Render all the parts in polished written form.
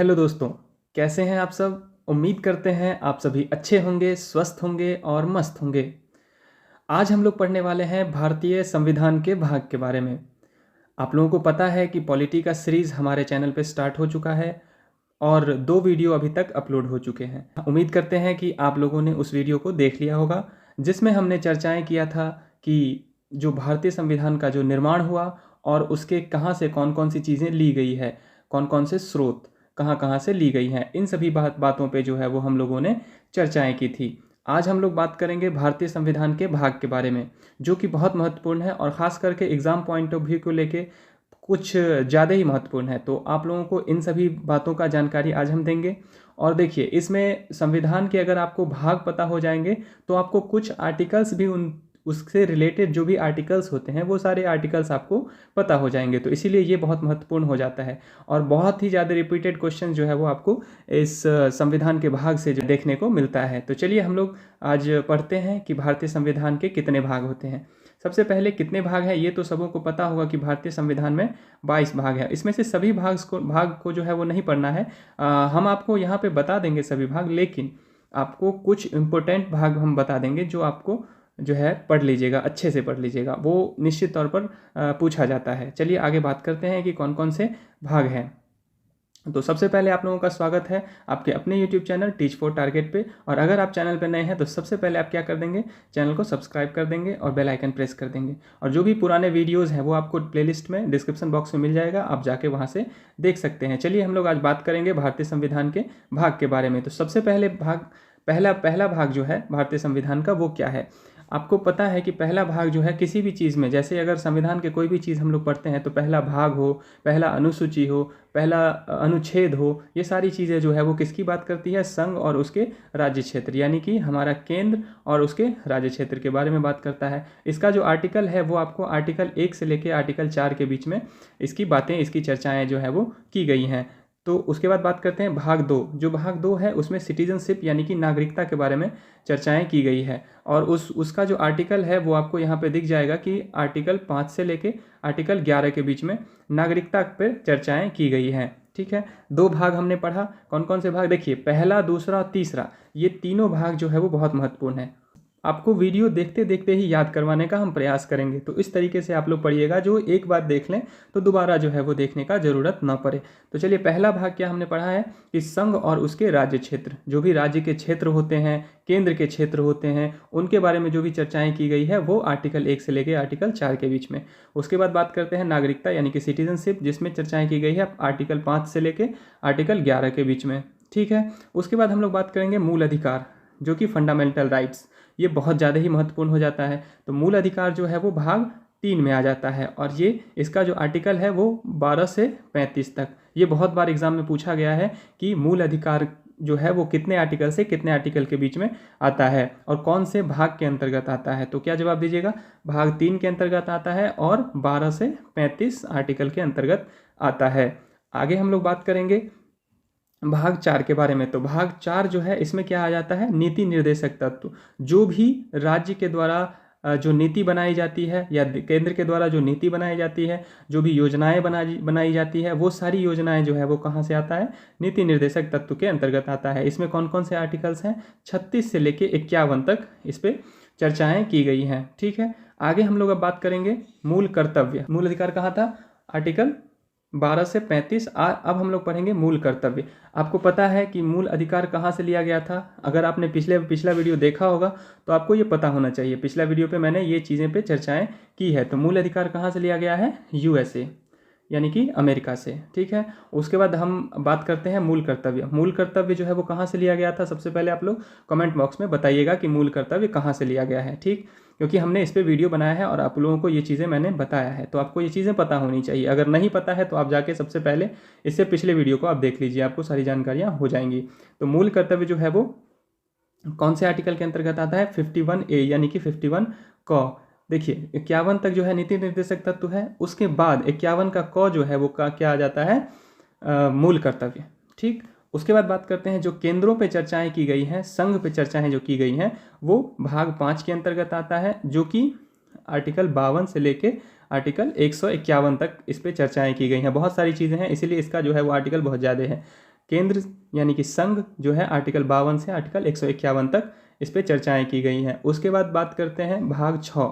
Hello दोस्तों, कैसे हैं आप सब। उम्मीद करते हैं आप सभी अच्छे होंगे, स्वस्थ होंगे और मस्त होंगे। आज हम लोग पढ़ने वाले हैं भारतीय संविधान के भाग के बारे में। आप लोगों को पता है कि पॉलिटी का सीरीज़ हमारे चैनल पे स्टार्ट हो चुका है और 2 वीडियो अभी तक अपलोड हो चुके हैं। उम्मीद करते हैं कि आप लोगों ने उस वीडियो को देख लिया होगा, जिसमें हमने चर्चाएं किया था कि जो भारतीय संविधान का जो निर्माण हुआ और उसके कहाँ से कौन कौन सी चीज़ें ली गई है, कौन कौन से स्रोत कहाँ कहाँ से ली गई हैं, इन सभी बातों पे जो है वो हम लोगों ने चर्चाएं की थी। आज हम लोग बात करेंगे भारतीय संविधान के भाग के बारे में, जो कि बहुत महत्वपूर्ण है और ख़ास करके एग्ज़ाम पॉइंट ऑफ व्यू को लेके कुछ ज़्यादा ही महत्वपूर्ण है। तो आप लोगों को इन सभी बातों का जानकारी आज हम देंगे। और देखिए, इसमें संविधान के अगर आपको भाग पता हो जाएंगे तो आपको कुछ आर्टिकल्स भी उन उससे रिलेटेड जो भी आर्टिकल्स होते हैं वो सारे आर्टिकल्स आपको पता हो जाएंगे। तो इसीलिए ये बहुत महत्वपूर्ण हो जाता है और बहुत ही ज़्यादा रिपीटेड क्वेश्चन जो है वो आपको इस संविधान के भाग से जो देखने को मिलता है। तो चलिए हम लोग आज पढ़ते हैं कि भारतीय संविधान के कितने भाग होते हैं। सबसे पहले कितने भाग हैं ये तो सबों को पता होगा कि भारतीय संविधान में 22 भाग है। इसमें से सभी भाग को जो है वो नहीं पढ़ना है। हम आपको यहाँ पे बता देंगे सभी भाग, लेकिन आपको कुछ इम्पोर्टेंट भाग हम बता देंगे जो आपको जो है पढ़ लीजिएगा, अच्छे से पढ़ लीजिएगा, वो निश्चित तौर पर पूछा जाता है। चलिए आगे बात करते हैं कि कौन कौन से भाग हैं। तो सबसे पहले आप लोगों का स्वागत है आपके अपने YouTube channel teach for target पे। और अगर आप चैनल पे नए हैं तो सबसे पहले आप क्या कर देंगे, चैनल को सब्सक्राइब कर देंगे और बेल आइकन प्रेस कर देंगे। और जो भी पुराने वीडियोस हैं वो आपको प्लेलिस्ट में डिस्क्रिप्शन बॉक्स में मिल जाएगा, आप जाके वहाँ से देख सकते हैं। चलिए हम लोग आज बात करेंगे भारतीय संविधान के भाग के बारे में। तो सबसे पहले पहला भाग जो है भारतीय संविधान का वो क्या है। आपको पता है कि पहला भाग जो है किसी भी चीज़ में, जैसे अगर संविधान के कोई भी चीज़ हम लोग पढ़ते हैं तो पहला भाग हो, पहला अनुसूची हो, पहला अनुच्छेद हो, ये सारी चीज़ें जो है वो किसकी बात करती है, संघ और उसके राज्य क्षेत्र, यानी कि हमारा केंद्र और उसके राज्य क्षेत्र के बारे में बात करता है। इसका जो आर्टिकल है वो आपको आर्टिकल 1 से लेकर आर्टिकल 4 के बीच में इसकी बातें, इसकी चर्चाएँ जो है वो की गई हैं। तो उसके बाद बात करते हैं भाग 2। जो भाग 2 है उसमें सिटीजनशिप यानी कि नागरिकता के बारे में चर्चाएं की गई है और उसका जो आर्टिकल है वो आपको यहाँ पे दिख जाएगा कि आर्टिकल 5 से लेके आर्टिकल 11 के बीच में नागरिकता पर चर्चाएं की गई हैं। ठीक है, 2 भाग हमने पढ़ा। कौन कौन से भाग, देखिए पहला, दूसरा और तीसरा, ये तीनों भाग जो है वो बहुत महत्वपूर्ण है। आपको वीडियो देखते देखते ही याद करवाने का हम प्रयास करेंगे। तो इस तरीके से आप लोग पढ़िएगा, जो एक बात देख लें तो दोबारा जो है वो देखने का ज़रूरत ना पड़े। तो चलिए पहला भाग क्या हमने पढ़ा है कि संघ और उसके राज्य क्षेत्र, जो भी राज्य के क्षेत्र होते हैं, केंद्र के क्षेत्र होते हैं, उनके बारे में जो भी चर्चाएं की गई है वो आर्टिकल 1 से लेकर आर्टिकल 4 के बीच में। उसके बाद बात करते हैं नागरिकता यानी कि सिटीजनशिप, जिसमें चर्चाएँ की गई है आर्टिकल 5 से लेकर आर्टिकल 11 के बीच में। ठीक है, उसके बाद हम लोग बात करेंगे मूल अधिकार, जो कि फंडामेंटल राइट्स, ये बहुत ज़्यादा ही महत्वपूर्ण हो जाता है। तो मूल अधिकार जो है वो भाग 3 में आ जाता है और ये इसका जो आर्टिकल है वो 12 से 35 तक। ये बहुत बार एग्जाम में पूछा गया है कि मूल अधिकार जो है वो कितने आर्टिकल से कितने आर्टिकल के बीच में आता है और कौन से भाग के अंतर्गत आता है। तो क्या जवाब दीजिएगा, भाग 3 के अंतर्गत आता है और 12 से 35 आर्टिकल के अंतर्गत आता है। आगे हम लोग बात करेंगे भाग 4 के बारे में। तो भाग 4 जो है इसमें क्या आ जाता है, नीति निर्देशक तत्व। जो भी राज्य के द्वारा जो नीति बनाई जाती है या केंद्र के द्वारा जो नीति बनाई जाती है, जो भी योजनाएं बनाई जाती है, वो सारी योजनाएं जो है वो कहाँ से आता है, नीति निर्देशक तत्व के अंतर्गत आता है। इसमें कौन कौन से आर्टिकल्स हैं, 36 से लेके 51 तक इस पर चर्चाएँ की गई हैं। ठीक है, आगे हम लोग अब बात करेंगे मूल कर्तव्य। मूल अधिकार कहाँ था, आर्टिकल 12 से 35। अब हम लोग पढ़ेंगे मूल कर्तव्य। आपको पता है कि मूल अधिकार कहाँ से लिया गया था। अगर आपने पिछला वीडियो देखा होगा तो आपको ये पता होना चाहिए। पिछला वीडियो पे मैंने ये चीज़ें पे चर्चाएं की है। तो मूल अधिकार कहाँ से लिया गया है, USA यानी कि अमेरिका से। ठीक है, उसके बाद हम बात करते हैं मूल कर्तव्य। मूल कर्तव्य जो है वो कहाँ से लिया गया था, सबसे पहले आप लोग कमेंट बॉक्स में बताइएगा कि मूल कर्तव्य कहाँ से लिया गया है। ठीक, क्योंकि हमने इस पर वीडियो बनाया है और आप लोगों को ये चीज़ें मैंने बताया है, तो आपको ये चीज़ें पता होनी चाहिए। अगर नहीं पता है तो आप जाके सबसे पहले इससे पिछले वीडियो को आप देख लीजिए, आपको सारी जानकारियाँ हो जाएंगी। तो मूल कर्तव्य जो है वो कौन से आर्टिकल के अंतर्गत आता है, 51A यानी कि 51 क। देखिए 51 तक जो है नीति निर्देशक तत्व है, उसके बाद 51 का क जो है वो क्या आ जाता है, मूल कर्तव्य। ठीक, उसके बाद बात करते हैं जो केंद्रों पे चर्चाएं की गई हैं, संघ पे चर्चाएं जो की गई हैं, वो भाग 5 के अंतर्गत आता है, जो कि आर्टिकल 52 से लेके आर्टिकल 151 तक इस पे चर्चाएं की गई हैं। बहुत सारी चीज़ें हैं, इसीलिए इसका जो है वो आर्टिकल बहुत ज़्यादा है। केंद्र यानी कि संघ जो है आर्टिकल 52 से आर्टिकल 151 तक इस पर चर्चाएं की गई हैं। उसके बाद बात करते हैं भाग 6।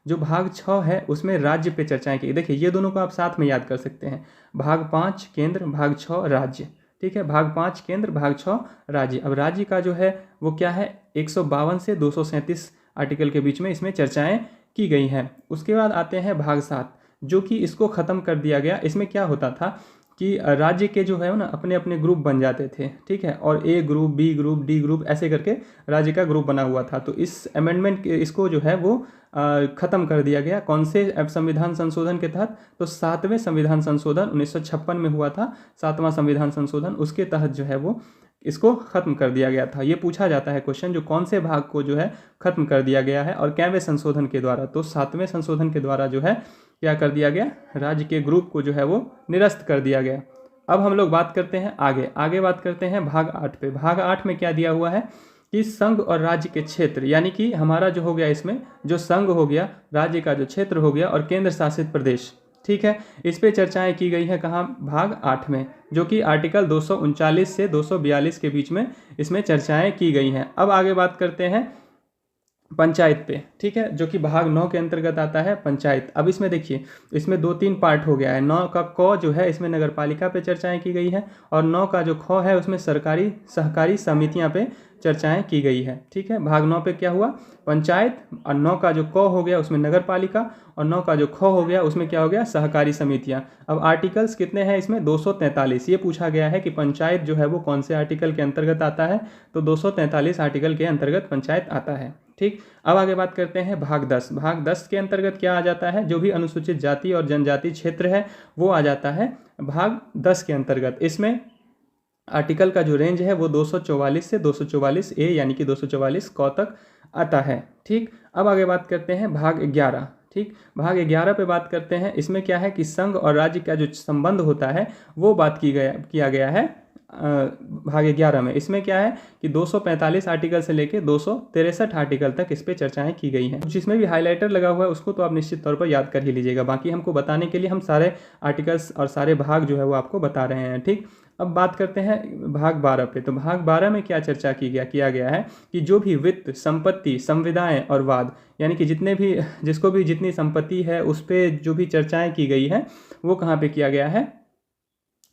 जो भाग 6 है उसमें राज्य पे चर्चाएं की। देखिए ये दोनों को आप साथ में याद कर सकते हैं, भाग 5 केंद्र, भाग 6 राज्य। ठीक है, भाग 5 केंद्र, भाग 6 राज्य। अब राज्य का जो है वो क्या है, 152 से 237 आर्टिकल के बीच में इसमें चर्चाएं की गई हैं। उसके बाद आते हैं भाग 7, जो कि इसको ख़त्म कर दिया गया। इसमें क्या होता था कि राज्य के जो है ना अपने अपने ग्रुप बन जाते थे, ठीक है, और A group, B group, D group ऐसे करके राज्य का ग्रुप बना हुआ था। तो इस अमेंडमेंट इसको जो है वो ख़त्म कर दिया गया। कौन से संविधान संशोधन के तहत? तो 7वें संविधान संशोधन 1956 में हुआ था, 7वां संविधान संशोधन, उसके तहत जो है वो इसको ख़त्म कर दिया गया था। ये पूछा जाता है क्वेश्चन, जो कौन से भाग को जो है ख़त्म कर दिया गया है और कैवें संशोधन के द्वारा? तो 7वें संशोधन के द्वारा जो है क्या कर दिया गया, राज्य के ग्रुप को जो है वो निरस्त कर दिया गया। अब हम लोग बात करते हैं आगे बात करते हैं भाग 8 पे। भाग 8 में क्या दिया हुआ है कि संघ और राज्य के क्षेत्र, यानी कि हमारा जो हो गया इसमें जो संघ हो गया, राज्य का जो क्षेत्र हो गया और केंद्र शासित प्रदेश, ठीक है, इस पे चर्चाएं की गई हैं। कहाँ? भाग 8 में, जो कि आर्टिकल 239 से 242 के बीच में इसमें चर्चाएं की गई हैं। अब आगे बात करते हैं पंचायत पे, ठीक है, जो कि भाग 9 के अंतर्गत आता है पंचायत। अब इसमें देखिए, इसमें 2-3 पार्ट हो गया है। 9 का क जो है इसमें नगर पालिका पे चर्चाएं की गई है, और 9 का जो ख है उसमें सरकारी सहकारी समितियां पे चर्चाएं की गई है। ठीक है, भाग 9 पे क्या हुआ, पंचायत, और 9 का जो क हो गया उसमें नगर पालिका, और 9 का जो ख हो गया उसमें क्या हो गया, सहकारी समितियां। अब आर्टिकल्स कितने हैं इसमें? 243। ये पूछा गया है कि पंचायत जो है वो कौन से आर्टिकल के अंतर्गत आता है? तो 243 आर्टिकल के अंतर्गत पंचायत आता है। ठीक, अब आगे बात करते हैं भाग 10। भाग 10 के अंतर्गत क्या आ जाता है? जो भी अनुसूचित जाति और जनजाति क्षेत्र है वो आ जाता है भाग 10 के अंतर्गत। इसमें आर्टिकल का जो रेंज है वो 244 से 244 ए यानी कि 244 क तक आता है। ठीक, अब आगे बात करते हैं भाग 11। ठीक, भाग 11 पे बात करते हैं। इसमें क्या है कि संघ और राज्य का जो संबंध होता है वो बात किया गया है भाग 11 में। इसमें क्या है कि 245 आर्टिकल से लेके 263 आर्टिकल तक इस पे चर्चाएं की गई हैं। जिसमें भी हाइलाइटर लगा हुआ है उसको तो आप निश्चित तौर पर याद कर ही लीजिएगा। बाकी हमको बताने के लिए हम सारे आर्टिकल्स और सारे भाग जो है वो आपको बता रहे हैं। ठीक, अब बात करते हैं भाग 12 पे। तो भाग 12 में क्या चर्चा किया गया है कि जो भी वित्त, संपत्ति, संविदाएं और वाद, यानी कि जिसको भी जितनी संपत्ति है उस पर जो भी चर्चाएं की गई है वो कहाँ पे किया गया है?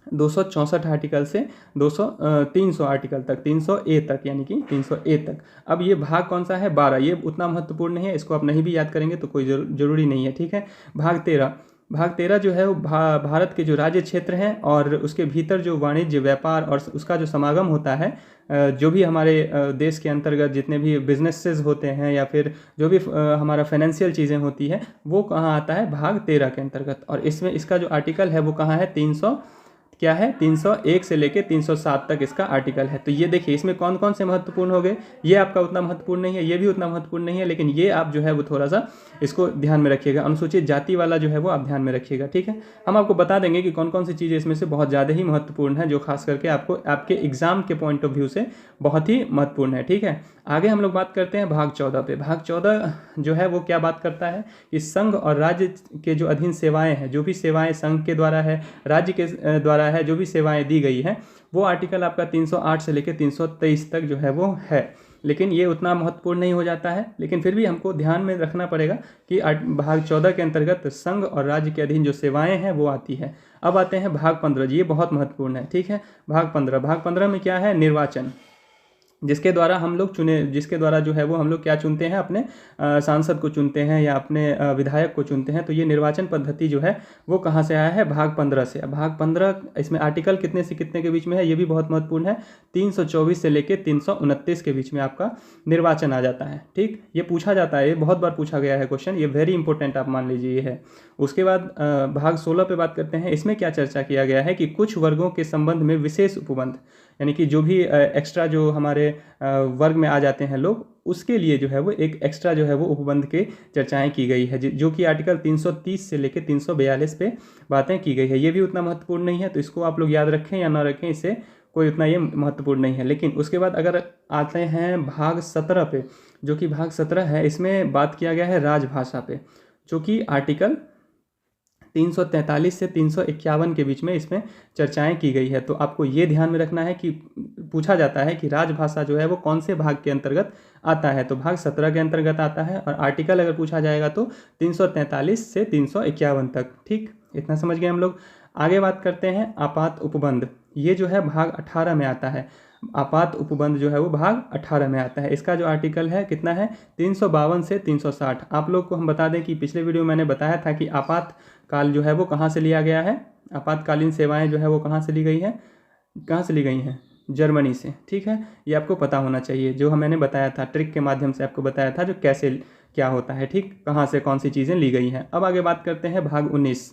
264 आर्टिकल से 300 आर्टिकल तक, 300 ए तक, यानी कि 300 ए तक। अब ये भाग कौन सा है? 12। ये उतना महत्वपूर्ण नहीं है, इसको आप नहीं भी याद करेंगे तो कोई जरूरी नहीं है। ठीक है, भाग 13। भाग 13 जो है वो भारत के जो राज्य क्षेत्र हैं और उसके भीतर जो वाणिज्य, व्यापार और उसका जो समागम होता है, जो भी हमारे देश के अंतर्गत जितने भी बिजनेसेस होते हैं या फिर जो भी हमारा फाइनेंशियल चीज़ें होती है वो कहाँ आता है? भाग 13 के अंतर्गत। और इसमें इसका जो आर्टिकल है वो कहाँ है? 301 से लेके 307 तक इसका आर्टिकल है। तो ये देखिए इसमें कौन कौन से महत्वपूर्ण हो गए। ये आपका उतना महत्वपूर्ण नहीं है, ये भी उतना महत्वपूर्ण नहीं है, लेकिन ये आप जो है वो थोड़ा सा इसको ध्यान में रखिएगा। अनुसूचित जाति वाला जो है वो आप ध्यान में रखिएगा। ठीक है, हम आपको बता देंगे कि कौन कौन सी चीज़ें इसमें से बहुत ज़्यादा ही महत्वपूर्ण है, जो खास करके आपको आपके एग्जाम के पॉइंट ऑफ व्यू से बहुत ही महत्वपूर्ण है। ठीक है, आगे हम लोग बात करते हैं भाग 14 पे। भाग 14 जो है वो क्या बात करता है कि संघ और राज्य के जो अधीन सेवाएं हैं, जो भी सेवाएं संघ के द्वारा है, राज्य के द्वारा है, जो भी सेवाएं दी गई हैं, वो आर्टिकल आपका 308 से लेकर 323 तक जो है वो है। लेकिन ये उतना महत्वपूर्ण नहीं हो जाता है, लेकिन फिर भी हमको ध्यान में रखना पड़ेगा कि भाग 14 के अंतर्गत संघ और राज्य के अधीन जो सेवाएं हैं वो आती है। अब आते हैं भाग 15। ये बहुत महत्वपूर्ण है। ठीक है, भाग 15 में क्या है? निर्वाचन, जिसके द्वारा हम लोग जिसके द्वारा जो है वो हम लोग क्या चुनते हैं? अपने सांसद को चुनते हैं या अपने विधायक को चुनते हैं। तो ये निर्वाचन पद्धति जो है वो कहाँ से आया है? भाग 15 से। भाग 15 इसमें आर्टिकल कितने से कितने के बीच में है? ये भी बहुत महत्वपूर्ण है। 324 से लेकर 329 के बीच में आपका निर्वाचन आ जाता है। ठीक, ये पूछा जाता है, ये बहुत बार पूछा गया है क्वेश्चन, ये वेरी इंपॉर्टेंट आप मान लीजिए ये है। उसके बाद भाग 16 पे बात करते हैं। इसमें क्या चर्चा किया गया है कि कुछ वर्गों के संबंध में विशेष उपबंध, यानी कि जो भी एक्स्ट्रा जो हमारे वर्ग में आ जाते हैं लोग, उसके लिए जो है वो एक एक्स्ट्रा जो है वो उपबंध के चर्चाएं की गई है, जो कि आर्टिकल 330 से लेकर 342 पे बातें की गई है। ये भी उतना महत्वपूर्ण नहीं है, तो इसको आप लोग याद रखें या ना रखें, इससे कोई उतना ये महत्वपूर्ण नहीं है। लेकिन उसके बाद अगर आते हैं भाग 17 पे, जो कि भाग 17 है, इसमें बात किया गया है राजभाषा पे, जो कि आर्टिकल 343 से 351 के बीच में इसमें चर्चाएं की गई है। तो आपको ये ध्यान में रखना है कि पूछा जाता है कि राजभाषा जो है वो कौन से भाग के अंतर्गत आता है, तो भाग 17 के अंतर्गत आता है। और आर्टिकल अगर पूछा जाएगा तो 343 से 351 तक। ठीक, इतना समझ गए हम लोग। आगे बात करते हैं आपात उपबंध। ये जो है भाग 18 में आता है। आपात उपबंध जो है वो भाग 18 में आता है। इसका जो आर्टिकल है कितना है, 352 से 360। आप लोग को हम बता दें कि पिछले वीडियो में मैंने बताया था कि आपातकाल जो है वो कहाँ से लिया गया है, आपातकालीन सेवाएं जो है वो कहाँ से ली गई है, कहाँ से ली गई हैं, जर्मनी से। ठीक है, ये आपको पता होना चाहिए, जो मैंने बताया था, ट्रिक के माध्यम से आपको बताया था जो कैसे क्या होता है। ठीक, कहाँ से कौन सी चीज़ें ली गई हैं। अब आगे बात करते हैं भाग 19।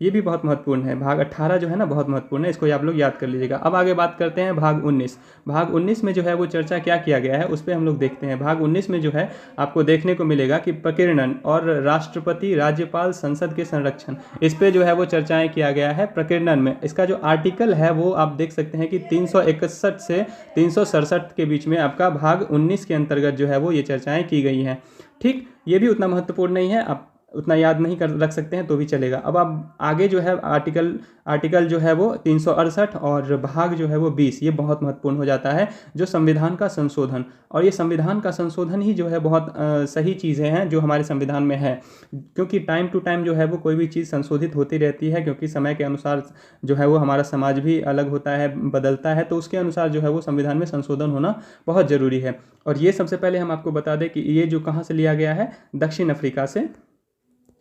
ये भी बहुत महत्वपूर्ण है। भाग 18 जो है ना बहुत महत्वपूर्ण है, इसको आप लोग याद कर लीजिएगा। अब आगे बात करते हैं भाग 19। भाग 19 में जो है वो चर्चा क्या किया गया है उस पर हम लोग देखते हैं। भाग 19 में जो है आपको देखने को मिलेगा कि प्रकीर्णन और राष्ट्रपति, राज्यपाल, संसद के संरक्षण, इस पर जो है वो चर्चाएं किया गया है। प्रकीर्णन में इसका जो आर्टिकल है वो आप देख सकते हैं कि 361 से 367 के बीच में आपका भाग 19 के अंतर्गत जो है वो ये चर्चाएं की गई हैं। ठीक, ये भी उतना महत्वपूर्ण नहीं है, आप उतना याद नहीं कर रख सकते हैं तो भी चलेगा। अब आप आगे जो है आर्टिकल जो है वो 368 और भाग जो है वो 20, ये बहुत महत्वपूर्ण हो जाता है, जो संविधान का संशोधन। और ये संविधान का संशोधन ही जो है बहुत सही चीज़ें हैं जो हमारे संविधान में है, क्योंकि टाइम टू टाइम जो है वो कोई भी चीज़ संशोधित होती रहती है, क्योंकि समय के अनुसार जो है वो हमारा समाज भी अलग होता है, बदलता है, तो उसके अनुसार जो है वो संविधान में संशोधन होना बहुत ज़रूरी है। और ये सबसे पहले हम आपको बता दें कि ये जो कहाँ से लिया गया है, दक्षिण अफ्रीका से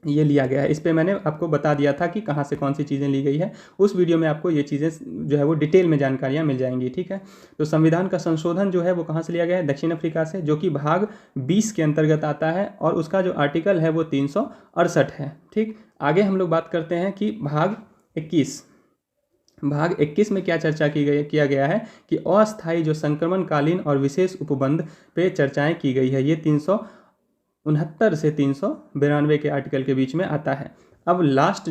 ये लिया गया है। इस पे मैंने आपको बता दिया था कि कहाँ से कौन सी चीज़ें ली गई है, उस वीडियो में आपको ये चीज़ें जो है वो डिटेल में जानकारियाँ मिल जाएंगी। ठीक है, तो संविधान का संशोधन जो है वो कहाँ से लिया गया है, दक्षिण अफ्रीका से, जो कि भाग 20 के अंतर्गत आता है और उसका जो आर्टिकल है वो 368 है। ठीक, आगे हम लोग बात करते हैं कि भाग 21। भाग 21 में क्या चर्चा किया गया है कि अस्थायी जो संक्रमणकालीन और विशेष उपबंध पे चर्चाएं की गई है। ये 369 से 392 के आर्टिकल के बीच में आता है। अब लास्ट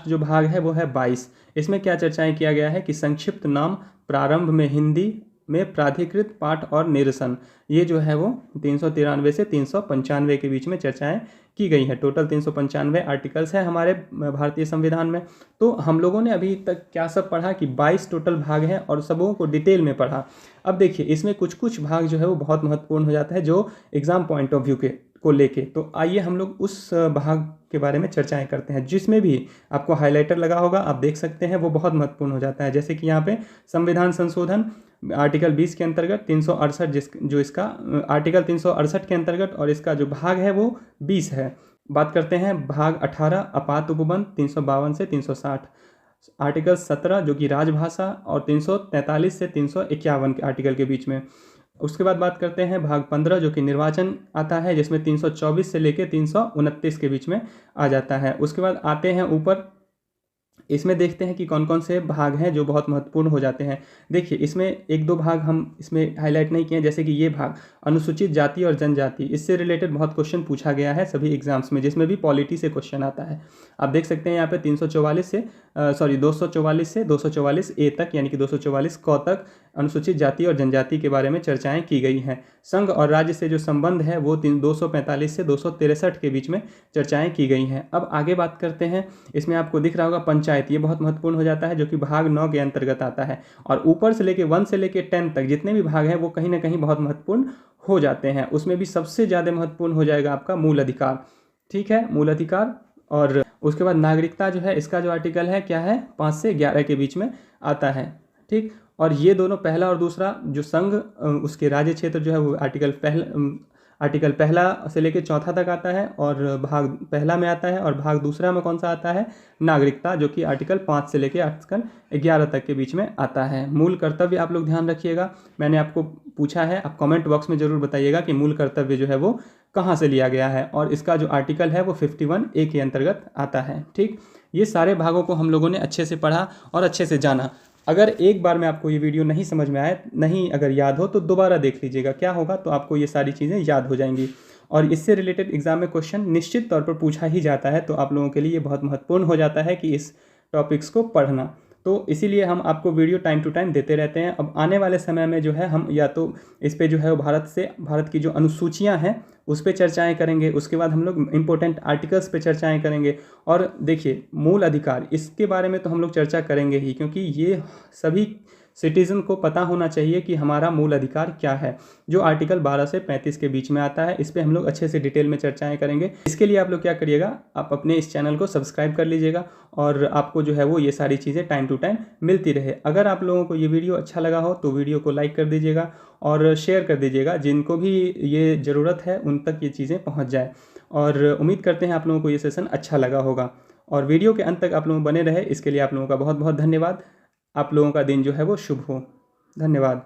जो भाग है वो है 22। इसमें क्या चर्चाएं किया गया है कि संक्षिप्त नाम प्रारंभ में हिंदी में प्राधिकृत पाठ और निरसन, ये जो है वो 393 से 395 के बीच में चर्चाएं की गई है। टोटल 395 आर्टिकल्स हैं हमारे भारतीय संविधान में। तो हम लोगों ने अभी तक क्या सब पढ़ा कि 22 टोटल भाग हैं और सबों को डिटेल में पढ़ा। अब देखिए इसमें कुछ भाग जो है वो बहुत महत्वपूर्ण हो जाता है जो एग्जाम पॉइंट ऑफ व्यू को लेके। तो आइए हम लोग उस भाग के बारे में चर्चाएं करते हैं, जिसमें भी आपको हाइलाइटर लगा होगा, आप देख सकते हैं, वो बहुत महत्वपूर्ण हो जाता है। जैसे कि यहाँ पे संविधान संशोधन आर्टिकल 20 के अंतर्गत 368, जो इसका आर्टिकल 368 के अंतर्गत, और इसका जो भाग है वो 20 है। बात करते हैं भाग 18 आपात उपबंध 352 से 360, आर्टिकल 17 जो कि राजभाषा, और 343 से 351 के आर्टिकल के बीच में। उसके बाद बात करते हैं भाग 15 जो कि निर्वाचन आता है, जिसमें 324 से लेकर 329 के बीच में आ जाता है। उसके बाद आते हैं ऊपर, इसमें देखते हैं कि कौन कौन से भाग हैं जो बहुत महत्वपूर्ण हो जाते हैं। देखिए इसमें एक दो भाग हम इसमें हाईलाइट नहीं किए हैं, जैसे कि ये भाग अनुसूचित जाति और जनजाति, इससे रिलेटेड बहुत क्वेश्चन पूछा गया है सभी एग्जाम्स में, जिसमें भी पॉलिटी से क्वेश्चन आता है। आप देख सकते हैं यहाँ पे 244 से 244 ए तक, यानी कि 244 क तक अनुसूचित जाति और जनजाति के बारे में चर्चाएं की गई हैं। संघ और राज्य से जो संबंध है वो 245 से 263 के बीच में चर्चाएं की गई हैं। अब आगे बात करते हैं, इसमें आपको दिख रहा होगा पंचायत, ये बहुत महत्वपूर्ण हो जाता है, जो कि भाग 9 के अंतर्गत आता है। और ऊपर से लेके 1 से लेके 10 तक जितने भी भाग हैं वो कहीं ना कहीं बहुत महत्वपूर्ण हो जाते हैं। उसमें भी सबसे ज़्यादा महत्वपूर्ण हो जाएगा आपका मूल अधिकार। ठीक है, मूल अधिकार। और उसके बाद नागरिकता जो है, इसका जो आर्टिकल है क्या है, 5 से 11 के बीच में आता है। ठीक, और ये दोनों पहला और दूसरा जो संघ उसके राज्य क्षेत्र जो है वो आर्टिकल पहला से लेकर चौथा तक आता है, और भाग पहला में आता है। और भाग दूसरा में कौन सा आता है, नागरिकता, जो कि आर्टिकल 5 से लेकर आर्टिकल 11 तक के बीच में आता है। मूल कर्तव्य आप लोग ध्यान रखिएगा, मैंने आपको पूछा है, आप कमेंट बॉक्स में ज़रूर बताइएगा कि मूल कर्तव्य जो है वो कहाँ से लिया गया है, और इसका जो आर्टिकल है वो 51A के अंतर्गत आता है। ठीक, ये सारे भागों को हम लोगों ने अच्छे से पढ़ा और अच्छे से जाना। अगर एक बार में आपको ये वीडियो नहीं समझ में आए, नहीं अगर याद हो, तो दोबारा देख लीजिएगा, क्या होगा तो आपको ये सारी चीज़ें याद हो जाएंगी। और इससे रिलेटेड एग्जाम में क्वेश्चन निश्चित तौर पर पूछा ही जाता है, तो आप लोगों के लिए ये बहुत महत्वपूर्ण हो जाता है कि इस टॉपिक्स को पढ़ना। तो इसीलिए हम आपको वीडियो टाइम टू टाइम देते रहते हैं। अब आने वाले समय में जो है हम या तो इस पे जो है भारत की जो अनुसूचियां हैं उस पे चर्चाएँ करेंगे। उसके बाद हम लोग इम्पोर्टेंट आर्टिकल्स पे चर्चाएँ करेंगे। और देखिए, मूल अधिकार इसके बारे में तो हम लोग चर्चा करेंगे ही, क्योंकि ये सभी सिटीज़न को पता होना चाहिए कि हमारा मूल अधिकार क्या है, जो आर्टिकल 12 से 35 के बीच में आता है। इस पे हम लोग अच्छे से डिटेल में चर्चाएँ करेंगे। इसके लिए आप लोग क्या करिएगा, आप अपने इस चैनल को सब्सक्राइब कर लीजिएगा और आपको जो है वो ये सारी चीज़ें टाइम टू टाइम मिलती रहे। अगर आप लोगों को ये वीडियो अच्छा लगा हो तो वीडियो को लाइक कर दीजिएगा और शेयर कर दीजिएगा। जिनको भी ये ज़रूरत है उन तक ये चीज़ें पहुँच जाए। और उम्मीद करते हैं आप लोगों को ये सेशन अच्छा लगा होगा, और वीडियो के अंत तक आप लोग बने रहे, इसके लिए आप लोगों का बहुत बहुत धन्यवाद। आप लोगों का दिन जो है वो शुभ हो। धन्यवाद।